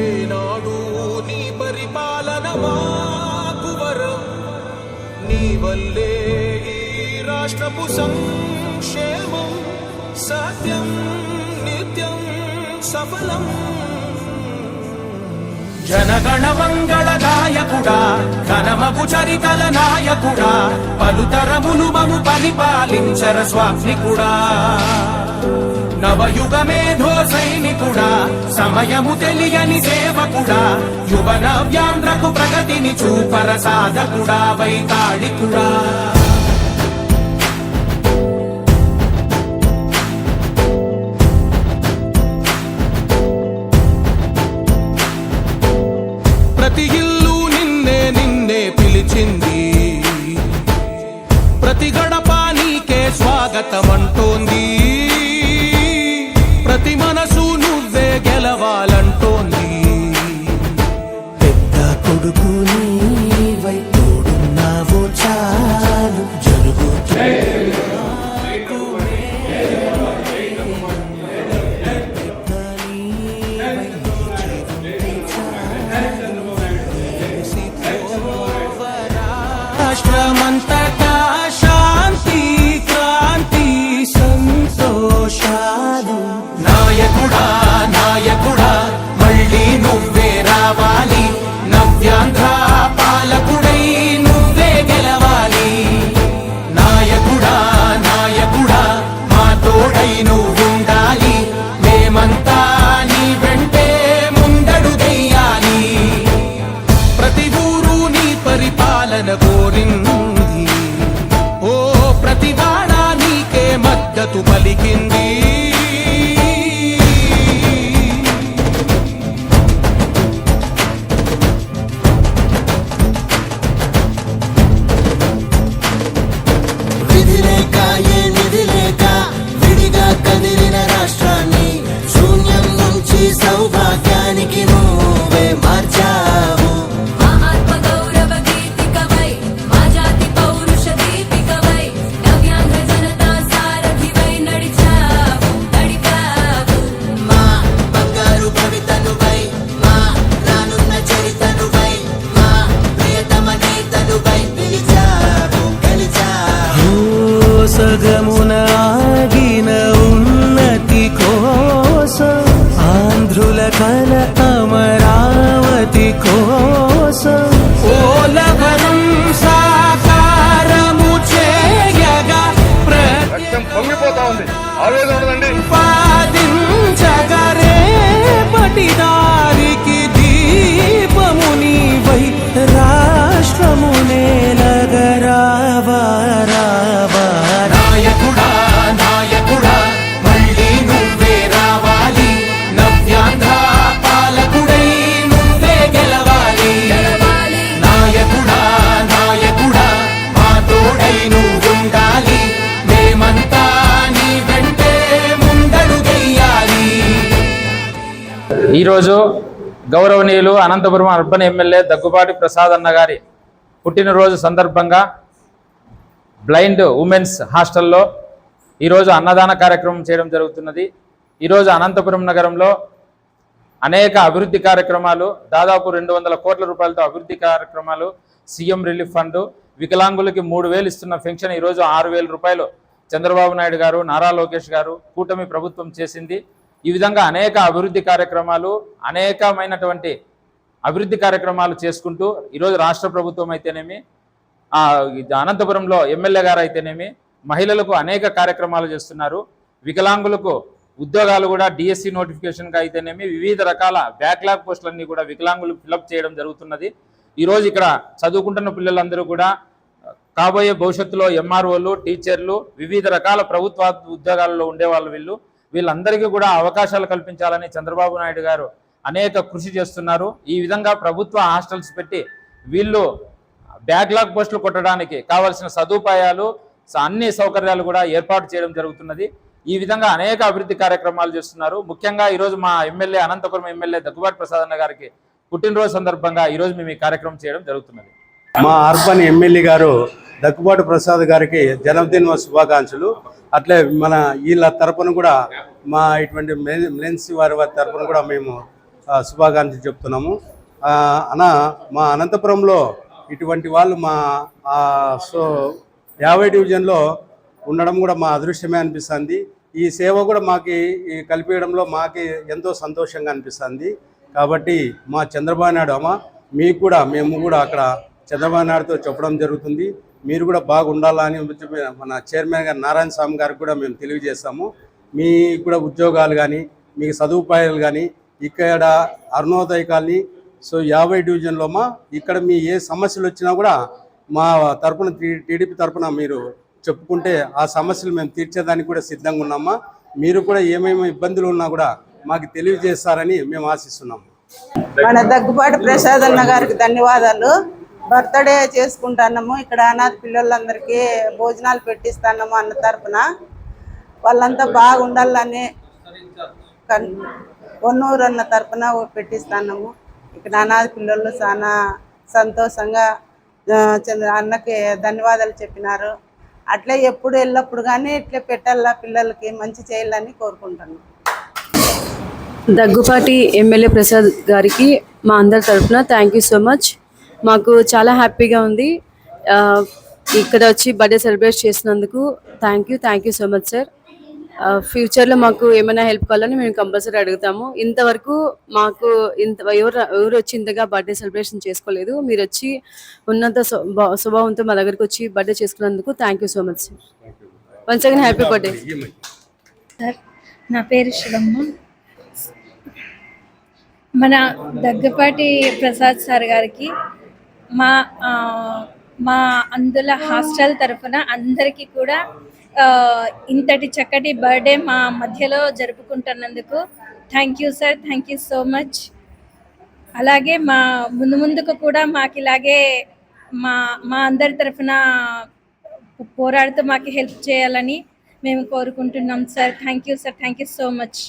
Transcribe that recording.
ఏనాడు నీ పరిపాలన మాకు వరం, నీ వల్లే ఈ రాష్ట్రపు సంక్షేమం సత్యం నిత్యం సఫలం. జనగణ మంగళ గాయకుడా, ఘనమగు చరితల నాయకుడా, పలుతరములు మము పరిపాలించర స్వామికుడా. నవయుగ మేధో సైనికుడా, సమయము తెలియని సేవకుడా, యువ నవ్యాంధ్రకు ప్రగతిని చూపర సాధకుడా, వైతాళికుడా. ప్రతి ఇల్లు నిన్నే నిన్నే పిలిచింది, ప్రతి గడప నీకే స్వాగతమంటోంది, ప్రతి మనసు నువ్వే గెలవాలంటోంది. పెద్ద కొడుకు నీవై తోడున్నావో చాలు, జరుగుతుంది రాష్ట్రమంతటా శాంతి క్రాంతి సంతోషాలు. నాయకుడా నాయకుడా మళ్ళీ నువ్వే రావాలి, నవ్యాంధ్ర పాలకుడై నువ్వే గెలవాలి. నాయకుడా నాయకుడా మా తోడై నువ్వుండాలి, మేమంతా నీ వెంటే ముందడుగెయ్యాలి. ప్రతి ఊరు నీ పరిపాలన కోరింది, ఓ ప్రతివాడ నీకే మద్దతు పలికింది. విధి లేక ఏ నిధి లేక విడిగా కదిలిన రాష్ట్రాన్ని శూన్యం నుంచి సౌభాగ్యానికి నువ్వే మార్చావు. మా ఆత్మ గౌరవ గీతికవై, మా జాతి పౌరుష దీపికవై, నవ్యాంధ్ర జనతా సారథివై నడిచావు నడిపావు. మా బంగారు భవితనువై, మా రానున్న చరితనువై, మా ప్రియతమ నేతనువై పిలిచావు గెలిచావు. సగమున ఆగిన ఉన్నతి కోసం, ఆంధ్రుల కల అమరావతి కోసం, పోలవరం సాకారము చేయగా పొంగిపోతా ఉంది, ఆవేదన ఉండదండి. ప్రతిపాదించగరే పటిదారికి దీపము నీవై, రాష్ట్రము నేలగరావా రావా. నాయకుడా నాయకుడా మళ్ళీ నువ్వే రావాలి, నవ్యాంధ్ర పాలకుడై నువ్వే గెలవాలి. నాయకుడా నాయకుడా మా తోడై నువ్వుండాలి, మేమంతా నీ వెంటే ముందడుగెయ్యాలి. ఈరోజు గౌరవనీయులు అనంతపురం అర్బన్ ఎమ్మెల్యే దగ్గుబాటి ప్రసాద్ అన్న గారి పుట్టినరోజు సందర్భంగా బ్లైండ్ ఉమెన్స్ హాస్టల్లో ఈరోజు అన్నదాన కార్యక్రమం చేయడం జరుగుతున్నది. ఈరోజు అనంతపురం నగరంలో అనేక అభివృద్ధి కార్యక్రమాలు, దాదాపు 200 కోట్ల రూపాయలతో అభివృద్ధి కార్యక్రమాలు, సీఎం రిలీఫ్ ఫండ్, వికలాంగులకి 3,000 ఇస్తున్న పెన్షన్ ఈరోజు 6,000 రూపాయలు చంద్రబాబు నాయుడు గారు, నారా లోకేష్ గారు, కూటమి ప్రభుత్వం చేసింది. ఈ విధంగా అనేక అభివృద్ధి కార్యక్రమాలు, అనేకమైనటువంటి అభివృద్ధి కార్యక్రమాలు చేసుకుంటూ ఈరోజు రాష్ట్ర ప్రభుత్వం అయితేనేమి, అనంతపురంలో ఎమ్మెల్యే గారు అయితేనేమి మహిళలకు అనేక కార్యక్రమాలు చేస్తున్నారు. వికలాంగులకు ఉద్యోగాలు కూడా డిఎస్సి నోటిఫికేషన్గా అయితేనేమి వివిధ రకాల బ్యాక్లాగ్ పోస్టులన్నీ కూడా వికలాంగులు ఫిలప్ చేయడం జరుగుతున్నది. ఈరోజు ఇక్కడ చదువుకుంటున్న పిల్లలందరూ కూడా కాబోయే భవిష్యత్తులో ఎంఆర్ఓలు, టీచర్లు, వివిధ రకాల ప్రభుత్వ ఉద్యోగాల్లో ఉండేవాళ్ళు వీళ్ళందరికీ కూడా అవకాశాలు కల్పించాలని చంద్రబాబు నాయుడు గారు అనేక కృషి చేస్తున్నారు. ఈ విధంగా ప్రభుత్వ హాస్టల్స్ పెట్టి వీళ్ళు బ్యాక్లాగ్ పోస్టులు కొట్టడానికి కావాల్సిన సదుపాయాలు, అన్ని సౌకర్యాలు కూడా ఏర్పాటు చేయడం జరుగుతున్నది. ఈ విధంగా అనేక అభివృద్ధి కార్యక్రమాలు చేస్తున్నారు. ముఖ్యంగా ఈరోజు మా ఎమ్మెల్యే అనంతపురం ఎమ్మెల్యే దగ్గుబాటి ప్రసాద్ అన్న గారికి పుట్టినరోజు సందర్భంగా ఈరోజు మేము ఈ కార్యక్రమం చేయడం జరుగుతున్నది. మా అర్బన్ ఎమ్మెల్యే గారు దగ్గుబాటి ప్రసాద్ గారికి జన్మదిన శుభాకాంక్షలు. అట్లే మన వీళ్ళ తరపున కూడా మా ఇటువంటి మిలెన్స్ వారి తరపున కూడా మేము శుభాకాంక్షలు చెప్తున్నాము. అన్న, మా అనంతపురంలో ఇటువంటి వాళ్ళు మా సో 50 డివిజన్లో ఉండడం కూడా మా అదృష్టమే అనిపిస్తుంది. ఈ సేవ కూడా మాకు కల్పించడంలో మాకు ఎంతో సంతోషంగా అనిపిస్తుంది. కాబట్టి మా చంద్రబాబు నాయుడు అమ్మ మీకు కూడా మేము కూడా అక్కడ చంద్రబాబు నాయుడుతో చెప్పడం జరుగుతుంది. మీరు కూడా బాగుండాలని మన చైర్మన్ గారు నారాయణ స్వామి గారికి కూడా మేము తెలియజేస్తాము. మీకు కూడా ఉద్యోగాలు కానీ మీకు సదుపాయాలు కానీ ఇక్కడ అరుణోదయ కాలనీ సో 50 డివిజన్లో ఇక్కడ మీ ఏ సమస్యలు వచ్చినా కూడా మా తరపున టీడీపీ తరపున మీరు చెప్పుకుంటే ఆ సమస్యలు మేము తీర్చేదానికి కూడా సిద్ధంగా ఉన్నామా. మీరు కూడా ఏమేమి ఇబ్బందులు ఉన్నా కూడా మాకు తెలియజేస్తారని మేము ఆశిస్తున్నాము. మన దగ్గుబాటి ప్రసాద్ అన్న గారికి ధన్యవాదాలు. బర్త్డే చేసుకుంటున్నాము. ఇక్కడ అనాథ పిల్లలందరికీ భోజనాలు పెట్టిస్తున్నాము అన్న తరపున. వాళ్ళంతా బాగుండాలని కొన్నూరు అన్న తరపున పెట్టిస్తున్నాము. ఇక్కడ అనాథ పిల్లలు చాలా సంతోషంగా అన్నకి ధన్యవాదాలు చెప్పినారు. అట్లే ఎప్పుడు ఎల్లప్పుడు కానీ ఇట్లే పెట్టాలా, పిల్లలకి మంచి చేయాలని కోరుకుంటున్నాను. దగ్గుపాటి ఎమ్మెల్యే ప్రసాద్ గారికి మా అందరి తరఫున థ్యాంక్ యూ సో మచ్. మాకు చాలా హ్యాపీగా ఉంది ఇక్కడ వచ్చి బర్త్డే సెలబ్రేట్ చేసినందుకు. Thank you so much sir. ఫ్యూచర్లో మాకు ఏమైనా హెల్ప్ కావాలని మేము కంపల్సరీ అడుగుతాము. ఇంతవరకు మాకు ఎవరు వచ్చి ఇంతగా బర్త్డే సెలబ్రేషన్ చేసుకోలేదు. మీరు వచ్చి ఉన్నంత స్వభావంతో మా దగ్గరికి వచ్చి బర్త్డే చేసుకున్నందుకు thank you so much sir. Once again happy birthday sir. నా పేరు శివమ్మ. మన దగ్గపాటి ప్రసాద్ సార్ గారికి మా అందుల హాస్టల్ తరఫున అందరికీ కూడా ఇంతటి చక్కటి బర్త్డే మా మధ్యలో జరుపుకుంటున్నందుకు thank you sir. Thank you so much. అలాగే మా ముందుకు కూడా మాకు ఇలాగే మా అందరి తరఫున పోరాడుతూ మాకు హెల్ప్ చేయాలని మేము కోరుకుంటున్నాం sir. Thank you sir. Thank you so much.